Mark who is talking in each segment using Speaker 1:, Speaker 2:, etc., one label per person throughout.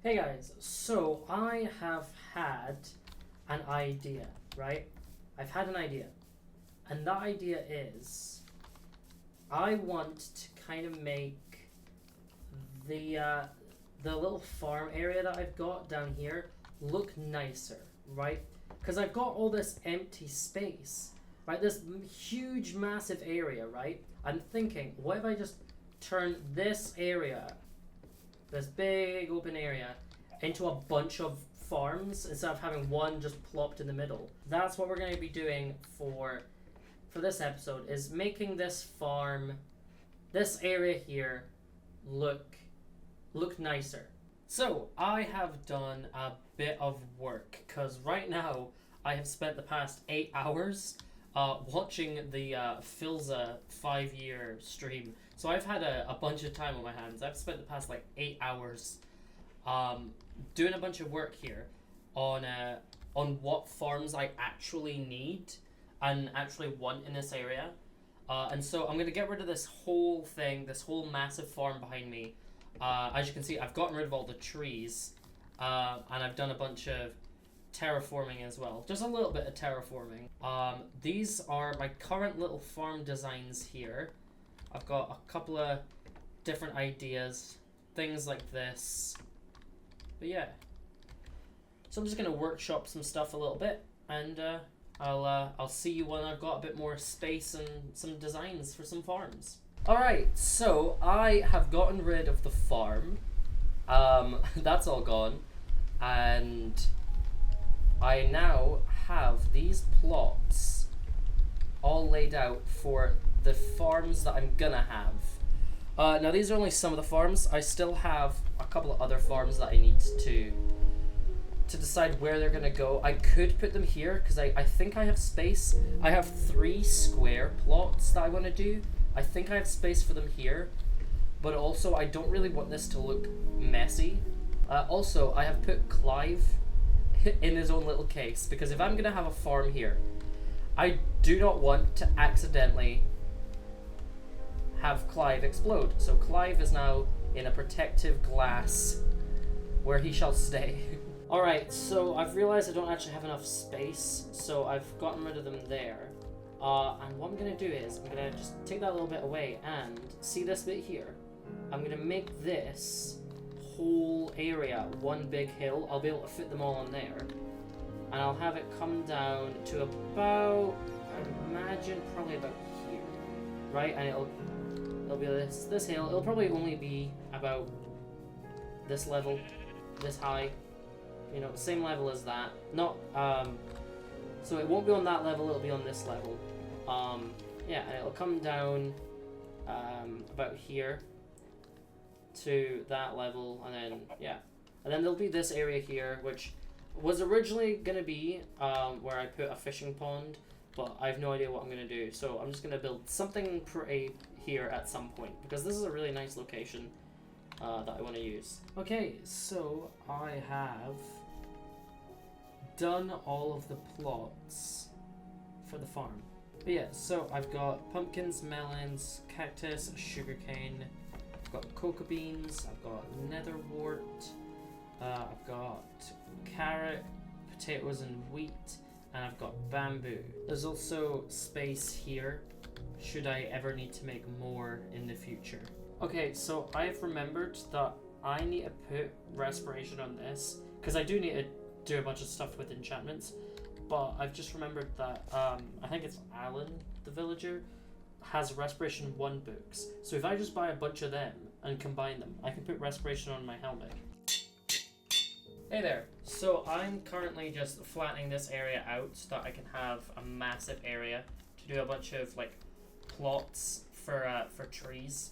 Speaker 1: Hey guys, so I have had an idea, right? I've had an idea. And that idea is I want to kind of make the little farm area that I've got down here look nicer, right? Because I've got all this empty space, right? This huge, massive area, right? I'm thinking, what if I just turn this area, this big open area, into a bunch of farms instead of having one just plopped in the middle? That's what we're going to be doing for this episode, is making this farm, this area here, look nicer. So I have done a bit of work because right now I have spent the past 8 hours watching the Filza 5-year stream. So I've had a bunch of time on my hands. I've spent the past like 8 hours doing a bunch of work here on what farms I actually need and actually want in this area. And so I'm going to get rid of this whole thing, this whole massive farm behind me. As you can see, I've gotten rid of all the trees, and I've done a bunch of terraforming as well. Just a little bit of terraforming. These are my current little farm designs here. I've got a couple of different ideas, things like this. But yeah. So I'm just going to workshop some stuff a little bit, and I'll see you when I've got a bit more space and some designs for some farms. Alright, so I have gotten rid of the farm. That's all gone. And I now have these plots all laid out for the farms that I'm gonna have. Now these are only some of the farms. I still have a couple of other farms that I need to decide where they're gonna go. I could put them here because I think I have space. I have 3 square plots that I want to do. I think I have space for them here, but also I don't really want this to look messy. Also, I have put Clive in his own little case, because if I'm going to have a farm here, I do not want to accidentally have Clive explode. So Clive is now in a protective glass where he shall stay. Alright, so I've realized I don't actually have enough space, so I've gotten rid of them there. And what I'm going to do is, I'm going to just take that little bit away, and see this bit here? I'm going to make this whole area one big hill. I'll be able to fit them all on there. And I'll have it come down to about, I imagine, probably about here. Right? And it'll be this hill. It'll probably only be about this level, this high. You know, same level as that. Not, so it won't be on that level, it'll be on this level. Yeah, and it'll come down about here to that level, and then, yeah. And then there'll be this area here, which was originally going to be where I put a fishing pond, but I have no idea what I'm going to do. So I'm just going to build something pretty here at some point, because this is a really nice location that I want to use. Okay, so I have done all of the plots for the farm. But yeah, so I've got pumpkins, melons, cactus, sugarcane, I've got cocoa beans, I've got netherwort, I've got carrot, potatoes and wheat, and I've got bamboo. There's also space here, should I ever need to make more in the future. Okay, so I've remembered that I need to put respiration on this, because I do need to do a bunch of stuff with enchantments, but I've just remembered that I think it's Alan, the villager, has Respiration 1 books. So if I just buy a bunch of them and combine them, I can put Respiration on my helmet. Hey there. So I'm currently just flattening this area out so that I can have a massive area to do a bunch of like plots for trees.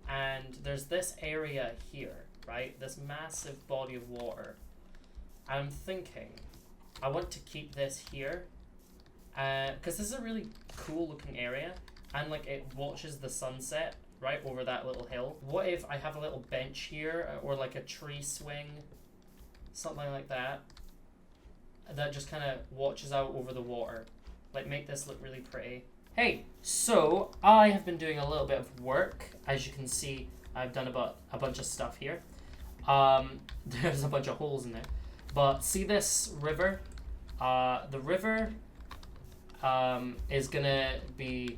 Speaker 1: And there's this area here, right? This massive body of water. I'm thinking I want to keep this here because this is a really cool looking area, and like it watches the sunset right over that little hill. What if I have a little bench here, or like a tree swing, something like that, that just kind of watches out over the water, like make this look really pretty. Hey, so I have been doing a little bit of work. As you can see, I've done a bunch of stuff here. There's a bunch of holes in there. But see this river? The river is gonna be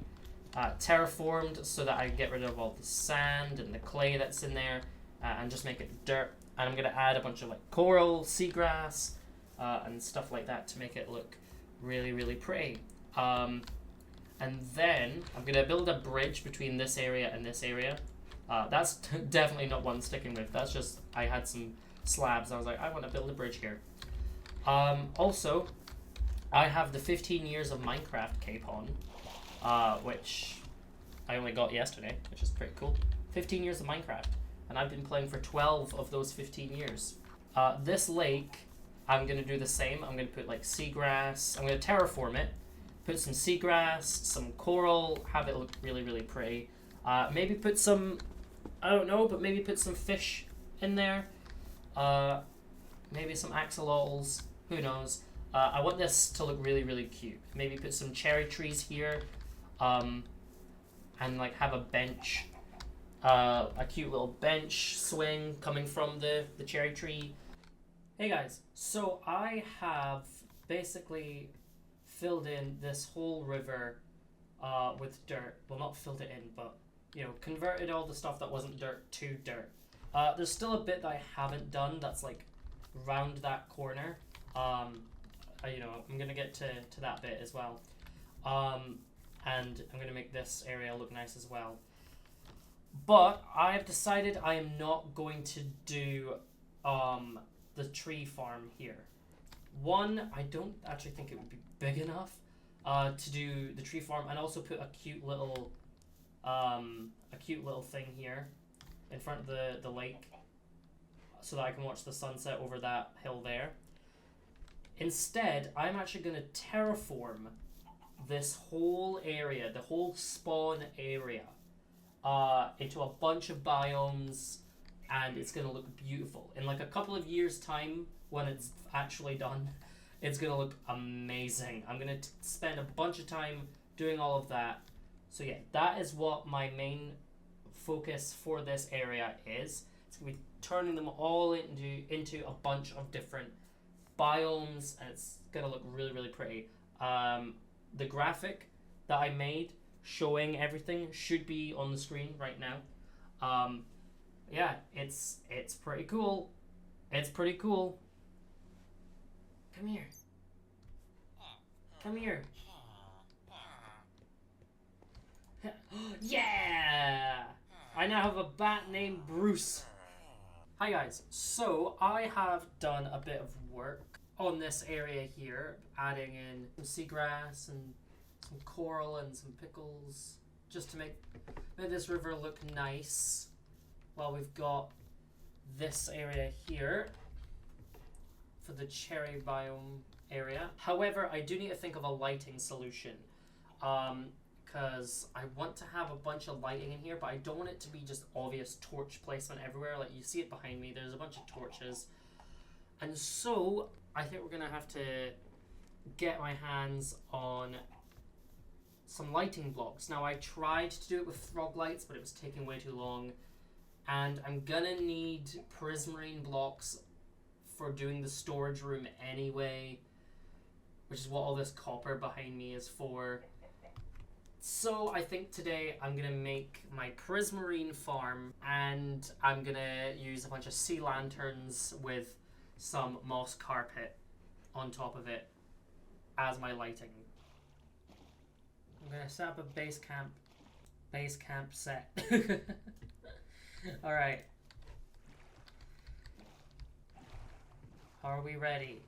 Speaker 1: terraformed so that I get rid of all the sand and the clay that's in there and just make it dirt. And I'm gonna add a bunch of like coral, seagrass, and stuff like that to make it look really, really pretty. And then I'm gonna build a bridge between this area and this area. That's definitely not one sticking with. That's just I had some slabs. I was like, I want to build a bridge here. Also, I have the 15 years of Minecraft cape on, which I only got yesterday, which is pretty cool. 15 years of Minecraft, and I've been playing for 12 of those 15 years. This lake, I'm going to do the same. I'm going to put like seagrass. I'm going to terraform it, put some seagrass, some coral, have it look really, really pretty. Maybe put some, I don't know, but maybe put some fish in there. Maybe some axolotls, who knows. I want this to look really, really cute. Maybe put some cherry trees here, and like have a bench, a cute little bench swing coming from the cherry tree. Hey guys, so I have basically filled in this whole river with dirt. Well, not filled it in, but you know, converted all the stuff that wasn't dirt to dirt. There's still a bit that I haven't done that's like round that corner. You know, I'm gonna get to that bit as well. And I'm gonna make this area look nice as well. But I've decided I am not going to do the tree farm here. One, I don't actually think it would be big enough to do the tree farm, and also put a cute little thing here in front of the lake so that I can watch the sunset over that hill there. Instead, I'm actually going to terraform this whole area, the whole spawn area, into a bunch of biomes, and it's going to look beautiful. In like a couple of years' time, when it's actually done, it's going to look amazing. I'm going to spend a bunch of time doing all of that. So yeah, that is what my main focus for this area is. It's going to be turning them all into a bunch of different biomes, and it's going to look really, really pretty. The graphic that I made showing everything should be on the screen right now. Yeah, it's pretty cool. It's pretty cool. Come here. Come here. Yeah! I now have a bat named Bruce. Hi guys, so I have done a bit of work on this area here, adding in some seagrass and some coral and some pickles, just to make this river look nice. Well, we've got this area here for the Cherry Biome area. However, I do need to think of a lighting solution, because I want to have a bunch of lighting in here, but I don't want it to be just obvious torch placement everywhere. Like, you see it behind me, there's a bunch of torches. And so, I think we're gonna have to get my hands on some lighting blocks. Now, I tried to do it with frog lights, but it was taking way too long. And I'm gonna need prismarine blocks for doing the storage room anyway, which is what all this copper behind me is for. So I think today I'm gonna make my prismarine farm, and I'm gonna use a bunch of sea lanterns with some moss carpet on top of it as my lighting. I'm gonna set up a base camp set. Alright. Are we ready?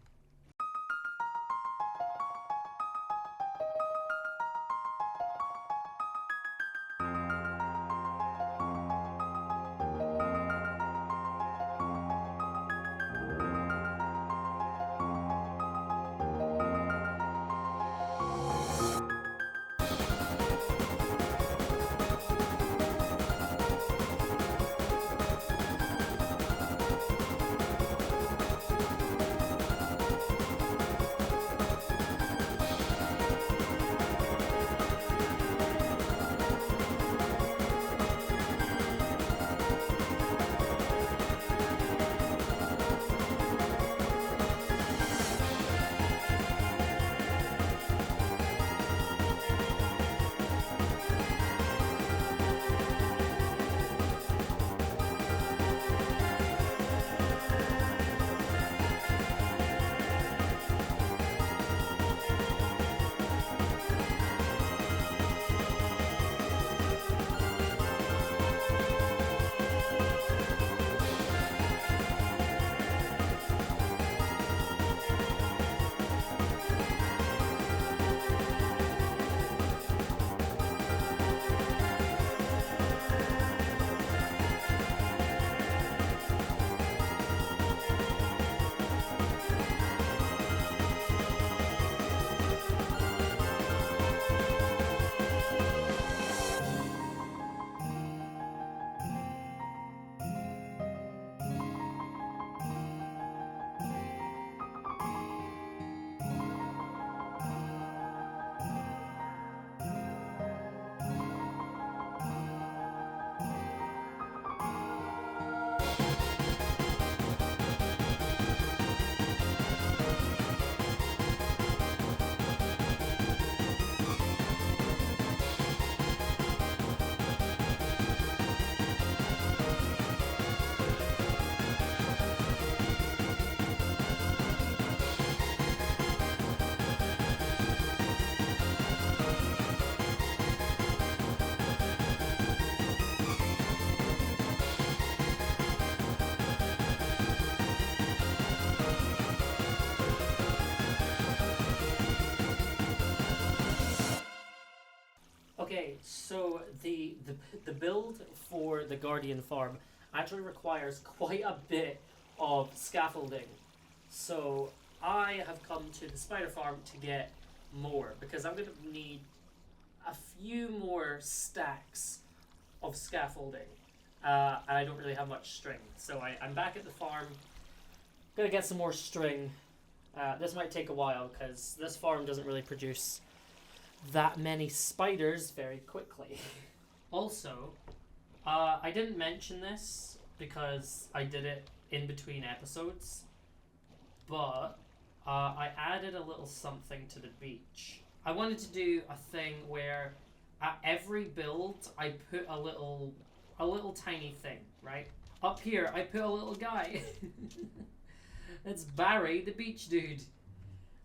Speaker 1: Okay, so the build for the Guardian farm actually requires quite a bit of scaffolding. So I have come to the spider farm to get more because I'm going to need a few more stacks of scaffolding. And I don't really have much string. So I'm back at the farm. Gonna get some more string. This might take a while because this farm doesn't really produce that many spiders very quickly. Also, I didn't mention this because I did it in between episodes, but I added a little something to the beach. I wanted to do a thing where at every build I put a little tiny thing, right? Up here I put a little guy. It's Barry, the beach dude.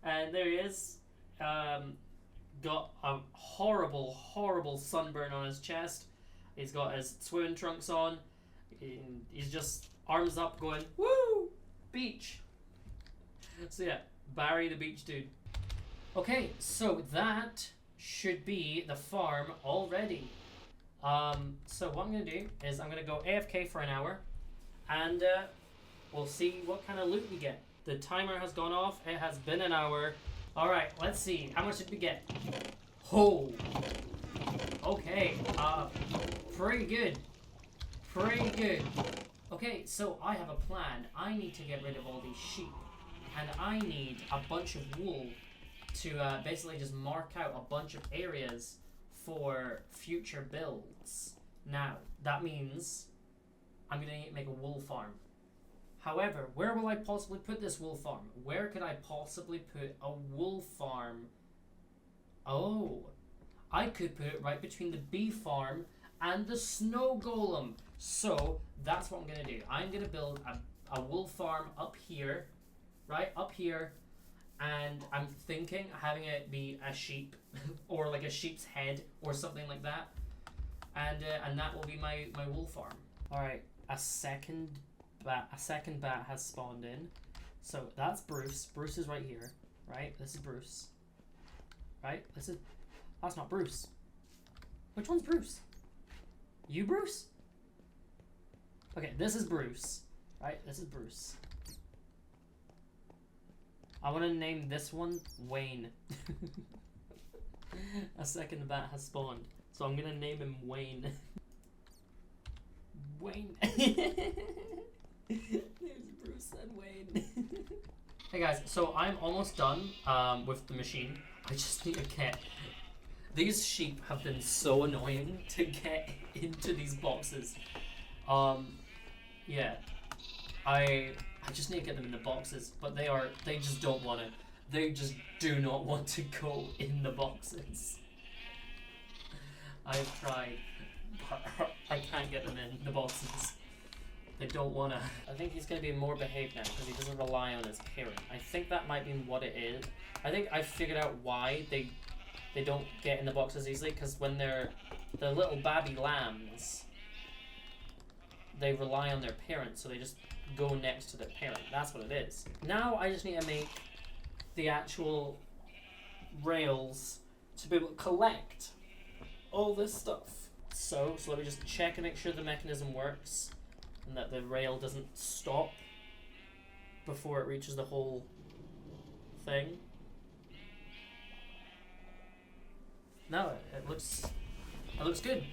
Speaker 1: And there he is. Got a horrible sunburn on his chest. He's got his swimming trunks on. He's just arms up going, woo! Beach. So yeah, Barry the beach dude. Okay, so that should be the farm already. So what I'm going to do is I'm going to go AFK for an hour. And we'll see what kind of loot we get. The timer has gone off. It has been an hour. Alright, let's see. How much did we get? Oh! Okay, pretty good. Pretty good. Okay, so I have a plan. I need to get rid of all these sheep. And I need a bunch of wool to basically just mark out a bunch of areas for future builds. Now, that means I'm going to need to make a wool farm. However, where will I possibly put this wool farm? Where could I possibly put a wool farm? Oh, I could put it right between the bee farm and the snow golem. So that's what I'm going to do. I'm going to build a wool farm up here, right up here. And I'm thinking having it be a sheep or like a sheep's head or something like that. And that will be my wool farm. All right, a second bat has spawned in. So that's Bruce. Bruce is right here, right? This is Bruce. Right? That's not Bruce. Which one's Bruce? You Bruce? Okay, this is Bruce. Right? This is Bruce. I want to name this one Wayne. A second bat has spawned. So I'm going to name him Wayne. Wayne. There's Bruce and Wayne. Hey guys, so I'm almost done with the machine. I just need to get... These sheep have been so annoying to get into these boxes. Yeah. I just need to get them in the boxes, but they just don't want to. They just do not want to go in the boxes. I've tried, but I can't get them in the boxes. They don't want to. I think he's going to be more behaved now because he doesn't rely on his parent. I think that might be what it is. I think I figured out why they don't get in the boxes easily, because when they're little babby lambs, they rely on their parents, so they just go next to their parent. That's what it is. Now I just need to make the actual rails to be able to collect all this stuff. So let me just check and make sure the mechanism works and that the rail doesn't stop before it reaches the whole thing. No, it looks good.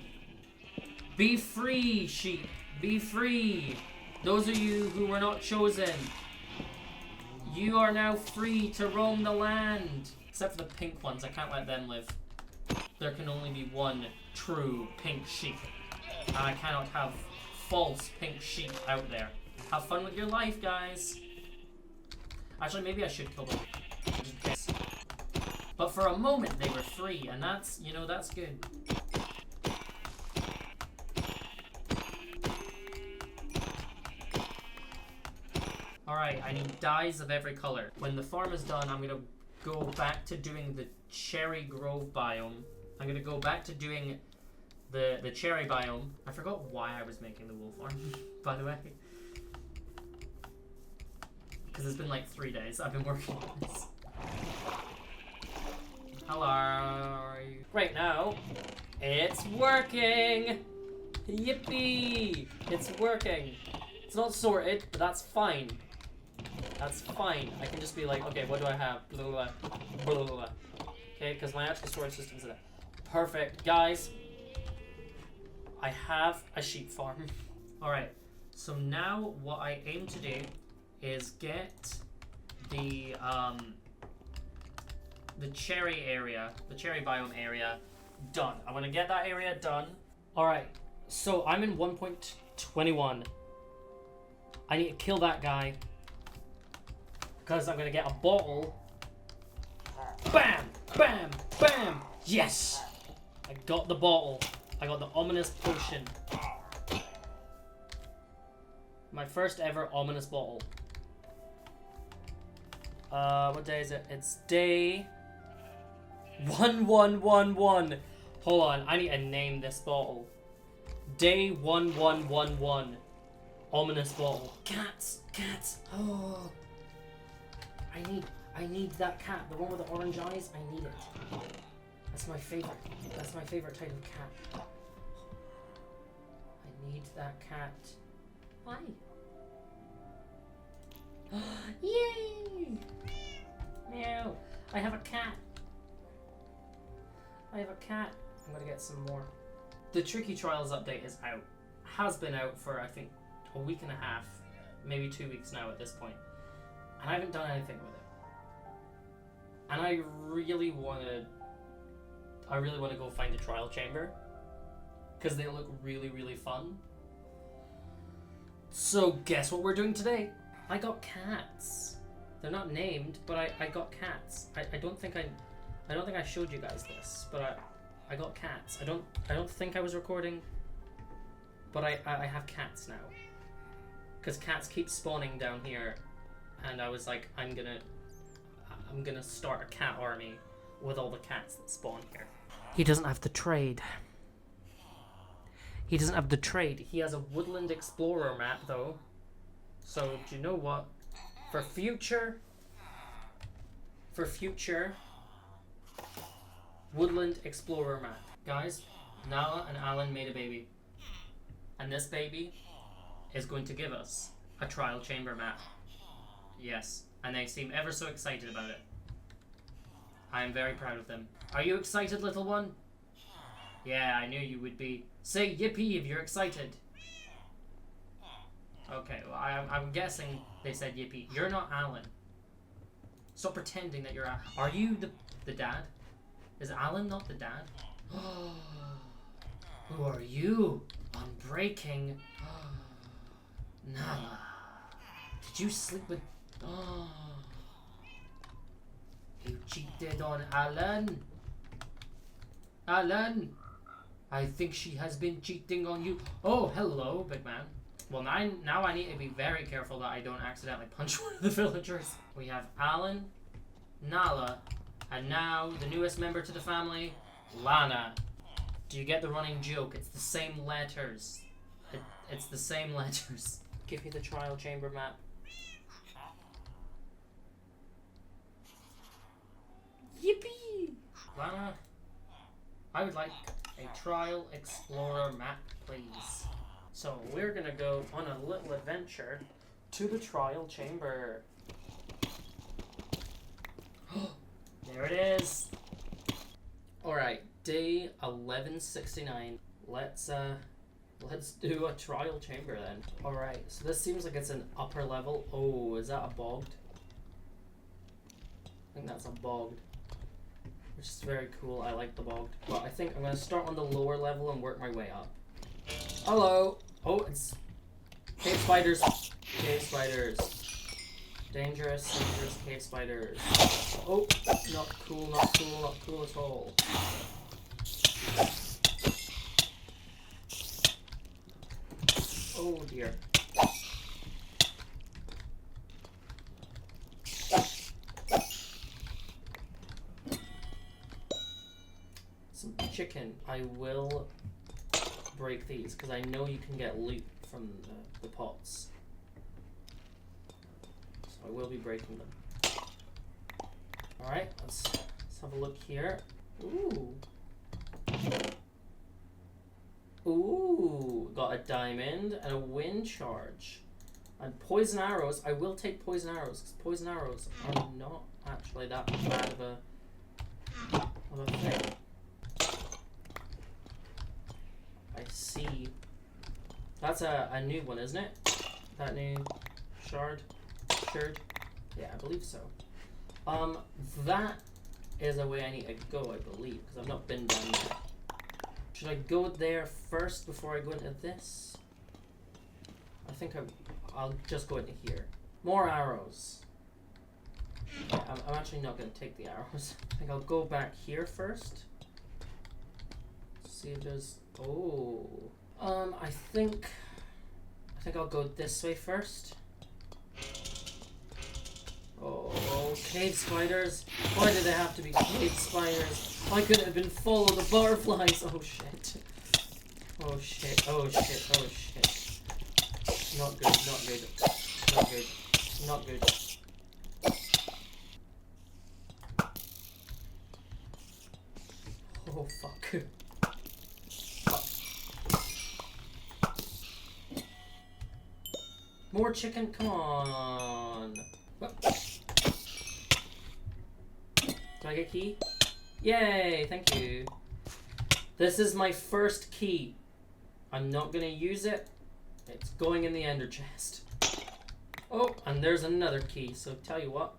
Speaker 1: Be free, sheep. Be free. Those of you who were not chosen, you are now free to roam the land. Except for the pink ones, I can't let them live. There can only be one true pink sheep. And I cannot have false pink sheep out there. Have fun with your life, guys. Actually, maybe I should kill them. But for a moment, they were free, and that's, that's good. Alright, I need dyes of every color. When the farm is done, I'm going to go back to doing the Cherry Grove biome. I'm going to go back to doing the Cherry Biome. I forgot why I was making the wool farm, by the way. Because it's been like 3 days I've been working on this. Hello. Right now, It's working! Yippee! It's working. It's not sorted, but that's fine. That's fine. I can just be like, okay, what do I have? Blah, blah, blah, blah, blah. Okay, because my actual storage system's there. Perfect. Guys, I have a sheep farm. Alright, so now what I aim to do is get the cherry area, the cherry biome area done. I want to get that area done. Alright, so I'm in 1.21. I need to kill that guy because I'm going to get a bottle. Bam! Bam! Bam! Yes! I got the bottle. I got the ominous potion. My first ever ominous bottle. What day is it? It's day 1111. Hold on, I need to name this bottle. Day 1111. Ominous bottle. Cats! Cats! Oh. I need that cat. The one with the orange eyes. I need it. That's my favorite. That's my favorite type of cat. I need that cat. Hi. Yay! Meow. I have a cat. I have a cat. I'm gonna get some more. The Tricky Trials update is out. Has been out for, I think, a week and a half. Maybe 2 weeks now at this point. And I haven't done anything with it. And I really want to go find a trial chamber. Because they look really, really fun. So guess what we're doing today? I got cats. They're not named, but I got cats. I don't think I showed you guys this, but I got cats. I don't think I was recording, but I have cats now. Because cats keep spawning down here, and I was like, I'm gonna start a cat army with all the cats that spawn here. He doesn't have the trade. He doesn't have the trade. He has a Woodland Explorer map though. So do you know what? For future Woodland Explorer map. Guys, Nala and Alan made a baby. And this baby is going to give us a trial chamber map. Yes, and they seem ever so excited about it. I am very proud of them. Are you excited, little one? Yeah, I knew you would be. Say yippee if you're excited. Okay, well, I'm guessing they said yippee. You're not Alan. Stop pretending that you're Alan. Are you the dad? Is Alan not the dad? Who are you? Unbreaking. Nala. Did you sleep with... You cheated on Alan. Alan. I think she has been cheating on you. Oh, hello, big man. Well, now I need to be very careful that I don't accidentally punch one of the villagers. We have Alan, Nala, and now the newest member to the family, Lana. Do you get the running joke? It's the same letters. It's the same letters. Give me the trial chamber map. Yippee! Lana, I would like a trial explorer map, please. So we're gonna go on a little adventure to the trial chamber. There it is. Alright, day 1169. Let's do a trial chamber then. Alright, so this seems like it's an upper level. Oh, is that a bogged? I think that's a bogged. Which is very cool. I like the bogged. But I think I'm gonna start on the lower level and work my way up. Hello! Oh, it's cave spiders. Cave spiders. Dangerous, dangerous cave spiders. Oh, not cool, not cool, not cool at all. Oh dear. Some chicken. I will break these because I know you can get loot from the pots. So I will be breaking them. Alright, let's have a look here. Ooh. Ooh, got a diamond and a wind charge. And poison arrows. I will take poison arrows, because poison arrows are not actually that bad of a thing. I see. That's a new one, isn't it? That new shard? Yeah, I believe so. That is a way I need to go, I believe, because I've not been down there. Should I go there first before I go into this? I think I'll just go into here. More arrows. Yeah, I'm actually not going to take the arrows. I think I'll go back here first. See if there's... Oh. I think I'll go this way first. Oh, cave spiders. Why did they have to be cave spiders? Why couldn't it have been full of the butterflies? Oh shit. Oh shit, oh shit, oh shit. Not good, not good. Not good. Not good. Oh fuck. More chicken, come on. Do I get a key? Yay, thank you. This is my first key. I'm not gonna use it. It's going in the ender chest. Oh, and there's another key, so tell you what.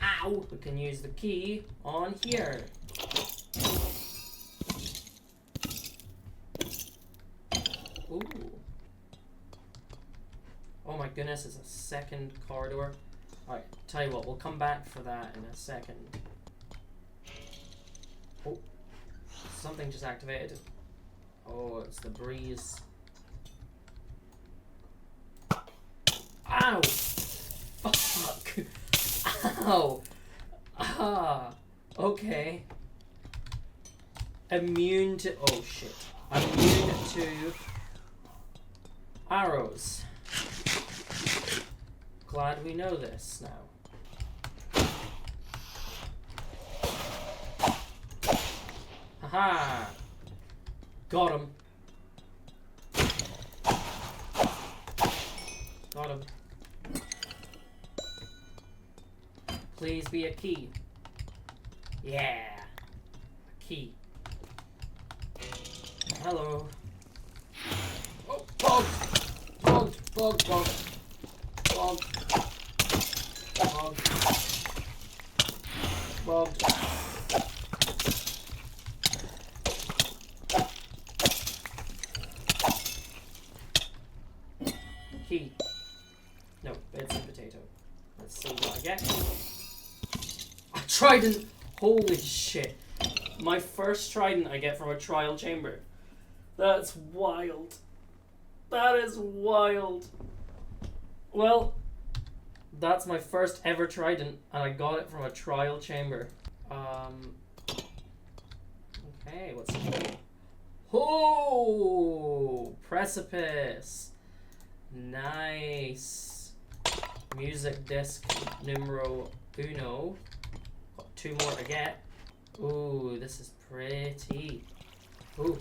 Speaker 1: Ow! We can use the key on here. Ooh. Oh my goodness, it's a second corridor. Alright, tell you what, we'll come back for that in a second. Oh, something just activated. Oh, it's the breeze. Ow! Fuck! Ow! Ah! Okay. Immune to... Oh shit. Immune to... arrows. Glad we know this now. Haha! Got him. Got him. Please be a key. Yeah! A key. Hello. Oh, bug! Bug! Bug! Bug! Bug! Bug! Bug! Key. No, it's a potato. Let's see what I get. A trident! Holy shit. My first trident I get from a trial chamber. That's wild. That is wild. Well, that's my first ever trident, and I got it from a trial chamber. Okay, what's it? Oh, precipice. Nice. Music disc numero uno. Got 2 more to get. Ooh, this is pretty. Ooh,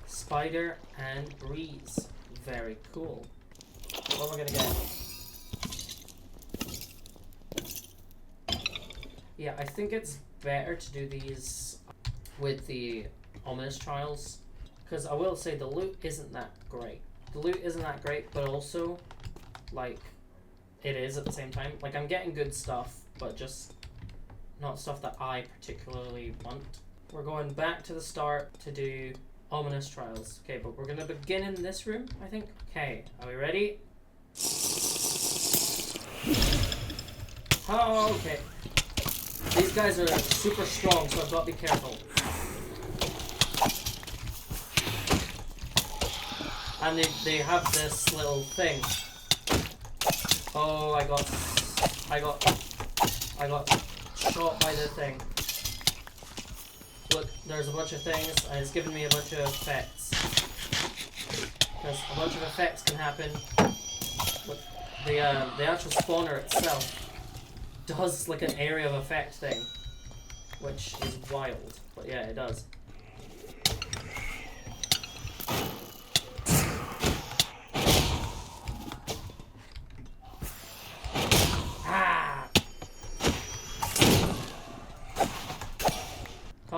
Speaker 1: spider and breeze. Very cool. What am I gonna get? Yeah, I think it's better to do these with the ominous trials, because I will say the loot isn't that great. The loot isn't that great, but also, like, it is at the same time. Like, I'm getting good stuff, but just not stuff that I particularly want. We're going back to the start to do ominous trials. Okay, but we're gonna begin in this room, I think. Okay, are we ready? Oh, okay. These guys are super strong, so I've got to be careful. And they have this little thing. Oh, I got shot by the thing. Look, there's a bunch of things, and it's giving me a bunch of effects. Because a bunch of effects can happen. Look, the actual spawner itself does like an area of effect thing, which is wild. But yeah, it does.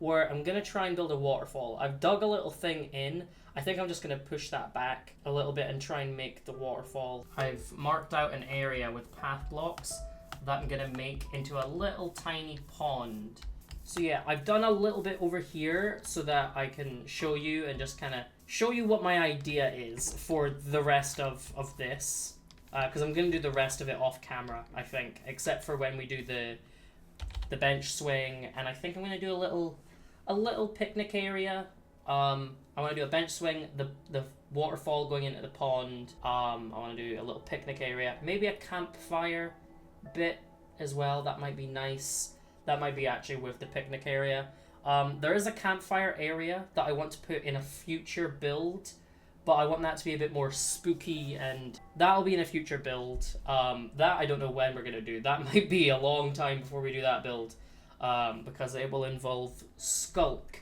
Speaker 1: where I'm gonna try and build a waterfall. I've dug a little thing in. I think I'm just gonna push that back a little bit and try and make the waterfall. I've marked out an area with path blocks that I'm gonna make into a little tiny pond. So yeah, I've done a little bit over here so that I can show you and just kind of show you what my idea is for the rest of this. Because I'm going to do the rest of it off camera, I think, except for when we do the bench swing, and I think I'm going to do a little picnic area. I want to do a bench swing, the waterfall going into the pond. I want to do a little picnic area, maybe a campfire bit as well. That might be nice. That might be actually with the picnic area. There is a campfire area that I want to put in a future build, but I want that to be a bit more spooky, and that'll be in a future build. That I don't know when we're going to do. That might be a long time before we do that build, because it will involve Skulk.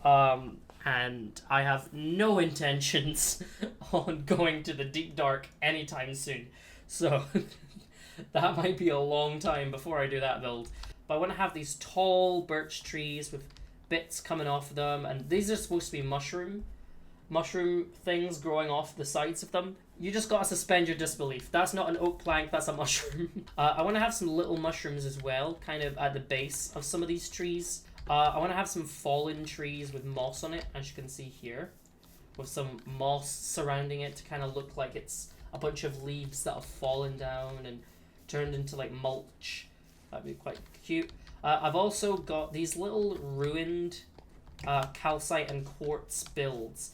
Speaker 1: And I have no intentions on going to the deep dark anytime soon. So that might be a long time before I do that build. But I want to have these tall birch trees with bits coming off them, and these are supposed to be mushroom things growing off the sides of them. You just gotta suspend your disbelief. That's not an oak plank, that's a mushroom. I want to have some little mushrooms as well, kind of at the base of some of these trees. I want to have some fallen trees with moss on it, as you can see here, with some moss surrounding it to kind of look like it's a bunch of leaves that have fallen down and turned into like mulch. That'd be quite cute. I've also got these little ruined calcite and quartz builds.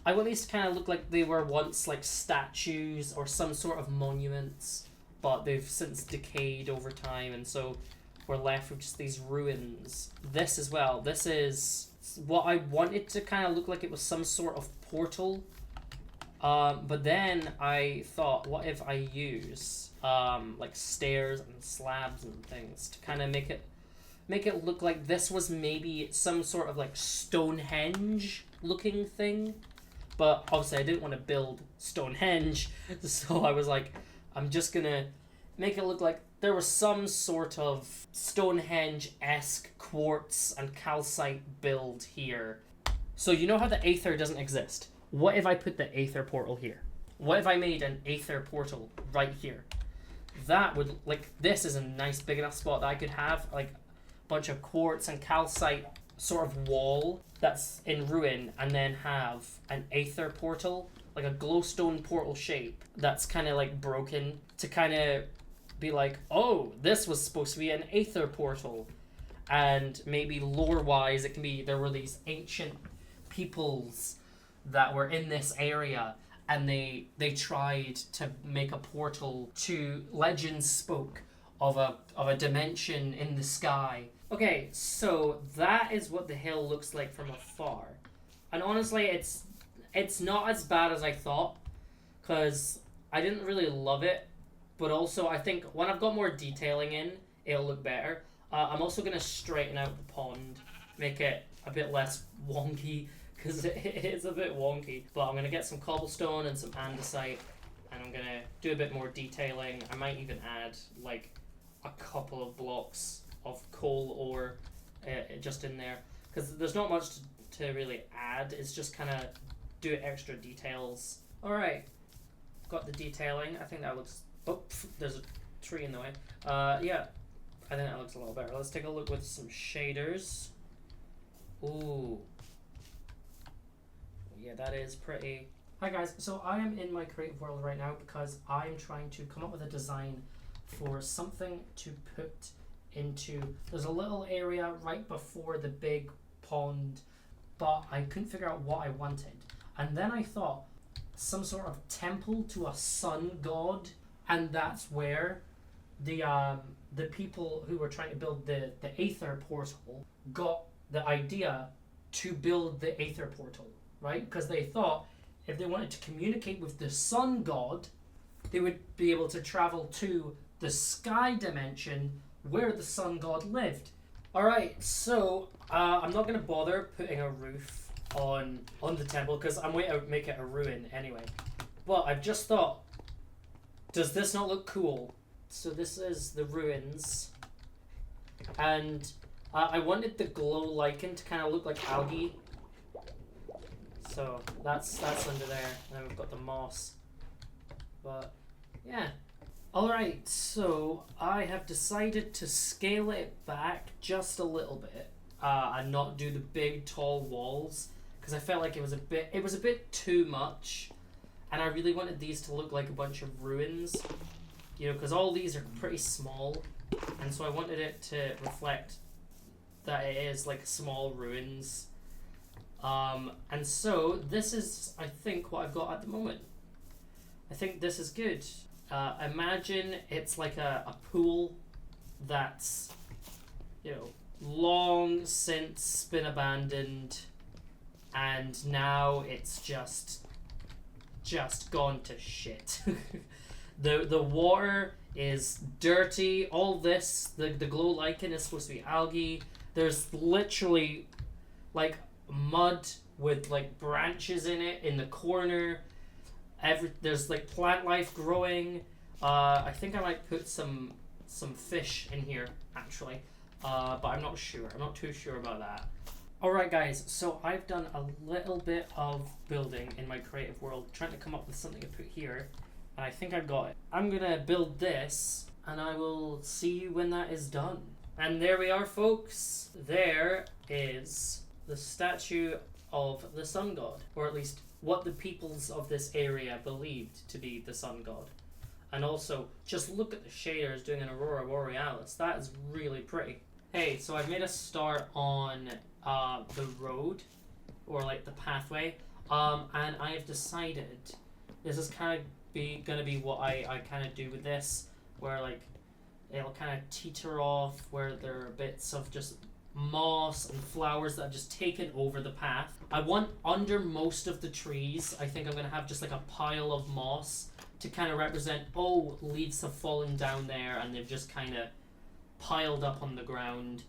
Speaker 1: I want these to kind of look like they were once like statues or some sort of monuments, but they've since decayed over time, and so we're left with just these ruins. This as well. This is what I wanted to kind of look like. It was some sort of portal. But then I thought, what if I use like stairs and slabs and things to kind of make it look like this was maybe some sort of like Stonehenge looking thing. But obviously I didn't want to build Stonehenge, so I was like, I'm just gonna make it look like there was some sort of Stonehenge-esque quartz and calcite build here. So you know how the Aether doesn't exist? What if I put the Aether portal here? What if I made an Aether portal right here? That would, like, this is a nice big enough spot that I could have, like, a bunch of quartz and calcite sort of wall that's in ruin, and then have an Aether portal, like a glowstone portal shape that's kind of, like, broken to kind of be like, oh, this was supposed to be an Aether portal. And maybe lore-wise, it can be, there were these ancient peoples that were in this area, and they tried to make a portal to, legends spoke of a dimension in the sky. Okay, so that is what the hill looks like from afar. And honestly, it's not as bad as I thought, because I didn't really love it, but also I think when I've got more detailing in, it'll look better. I'm also going to straighten out the pond, make it a bit less wonky, because it is a bit wonky. But I'm going to get some cobblestone and some andesite, and I'm going to do a bit more detailing. I might even add like a couple of blocks of coal ore just in there, because there's not much to really add. It's just kind of do extra details. Alright, got the detailing. I think that looks... Oh, there's a tree in the way. Yeah, I think that looks a lot better. Let's take a look with some shaders. Ooh. Yeah, that is pretty. Hi guys, so I am in my creative world right now because I'm trying to come up with a design for something to put into. There's a little area right before the big pond, but I couldn't figure out what I wanted. And then I thought some sort of temple to a sun god, and that's where the people who were trying to build the Aether portal got the idea to build the Aether portal, right? Because they thought if they wanted to communicate with the sun god, they would be able to travel to the sky dimension where the sun god lived. Alright, so I'm not going to bother putting a roof on the temple because I'm going to make it a ruin anyway. But I've just thought, does this not look cool? So this is the ruins, and I wanted the glow lichen to kind of look like algae. So that's under there. And then we've got the moss. But yeah. Alright, so I have decided to scale it back just a little bit. And not do the big tall walls. Because I felt like it was a bit too much. And I really wanted these to look like a bunch of ruins. You know, because all these are pretty small. And so I wanted it to reflect that it is like small ruins. And so this is, I think, what I've got at the moment. I think this is good. Imagine it's like a pool that's, you know, long since been abandoned, and now it's just gone to shit. The water is dirty. All this, the glow lichen is supposed to be algae. There's literally like mud with like branches in it in the corner. There's like plant life growing. I think I might put some fish in here actually, but I'm not sure. I'm not too sure about that. Alright guys, so I've done a little bit of building in my creative world, trying to come up with something to put here, and I think I've got it. I'm gonna build this, and I will see you when that is done. And there we are, folks. There is the statue of the sun god, or at least what the peoples of this area believed to be the sun god. And also, just look at the shaders doing an aurora borealis. That is really pretty. Hey, so I've made a start on the road, or like the pathway, and I have decided this is kind of gonna be what I kind of do with this, where like it'll kind of teeter off where there are bits of just moss and flowers that have just taken over the path. I want under most of the trees, I think I'm gonna have just like a pile of moss to kind of represent, oh, leaves have fallen down there and they've just kind of piled up on the ground,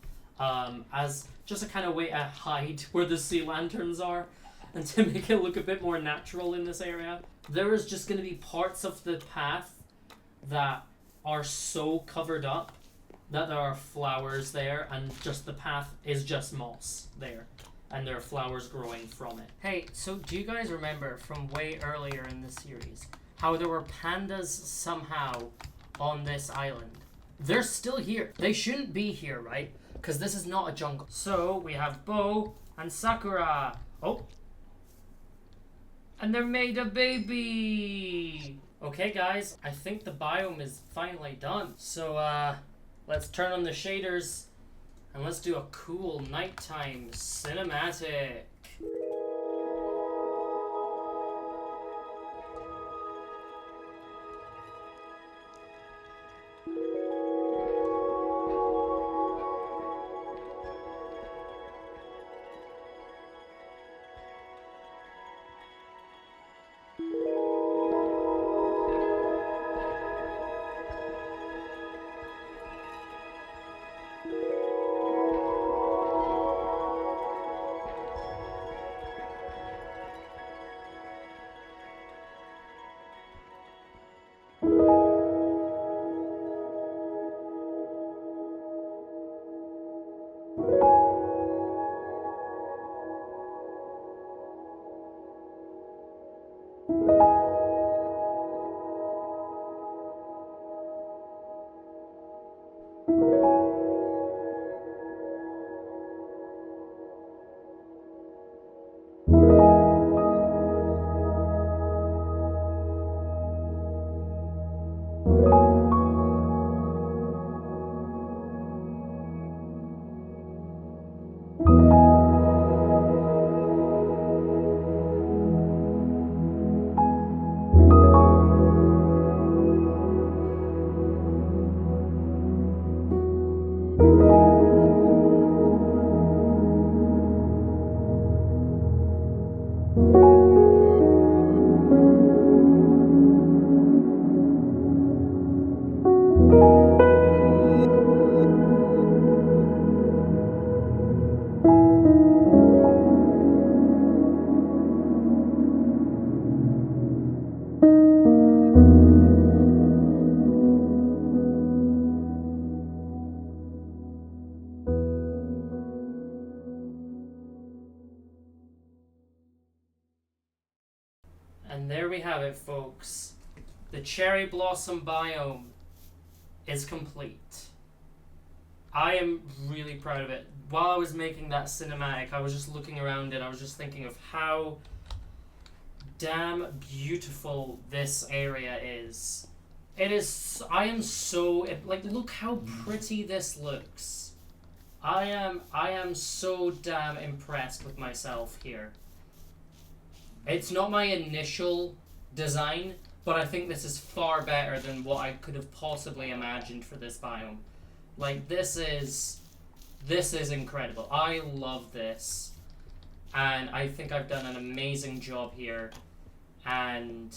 Speaker 1: as just a kind of way to hide where the sea lanterns are and to make it look a bit more natural in this area. There is just going to be parts of the path that are so covered up that there are flowers there, and just the path is just moss there, and there are flowers growing from it. Hey, so do you guys remember from way earlier in the series how there were pandas somehow on this island? They're still here. They shouldn't be here, right? Because this is not a jungle. So we have Bo and Sakura. Oh. And they made a baby. Okay, guys. I think the biome is finally done. So, let's turn on the shaders and let's do a cool nighttime cinematic. folks, the cherry blossom biome is complete. I am really proud of it. While I was making that cinematic, I was just looking around and I was just thinking of how damn beautiful this area is. It is. I am so like. Look how pretty this looks. I am so damn impressed with myself here. It's not my initial design, but I think this is far better than what I could have possibly imagined for this biome. Like, this is incredible. I love this, and I think I've done an amazing job here. And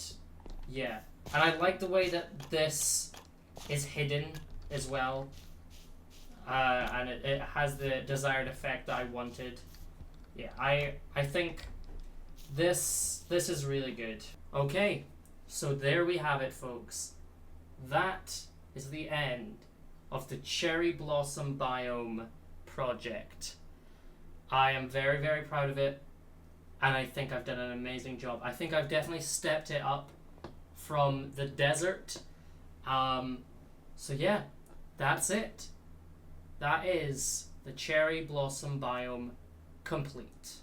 Speaker 1: yeah, and I like the way that this is hidden as well, and it has the desired effect that I wanted. Yeah, I think this is really good. Okay, so there we have it, folks. That is the end of the cherry blossom biome project. I am very, very proud of it, and I think I've done an amazing job. I think I've definitely stepped it up from the desert. So yeah, that's it. That is the cherry blossom biome complete.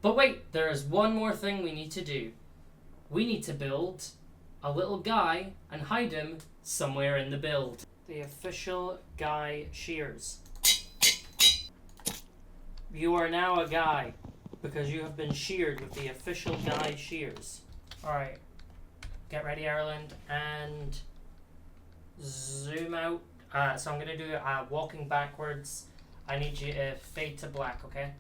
Speaker 1: But wait, there is one more thing we need to do. We need to build a little guy and hide him somewhere in the build. The official guy shears. You are now a guy because you have been sheared with the official guy shears. Alright, get ready, Erland, and zoom out. So I'm going to do walking backwards. I need you to fade to black, okay?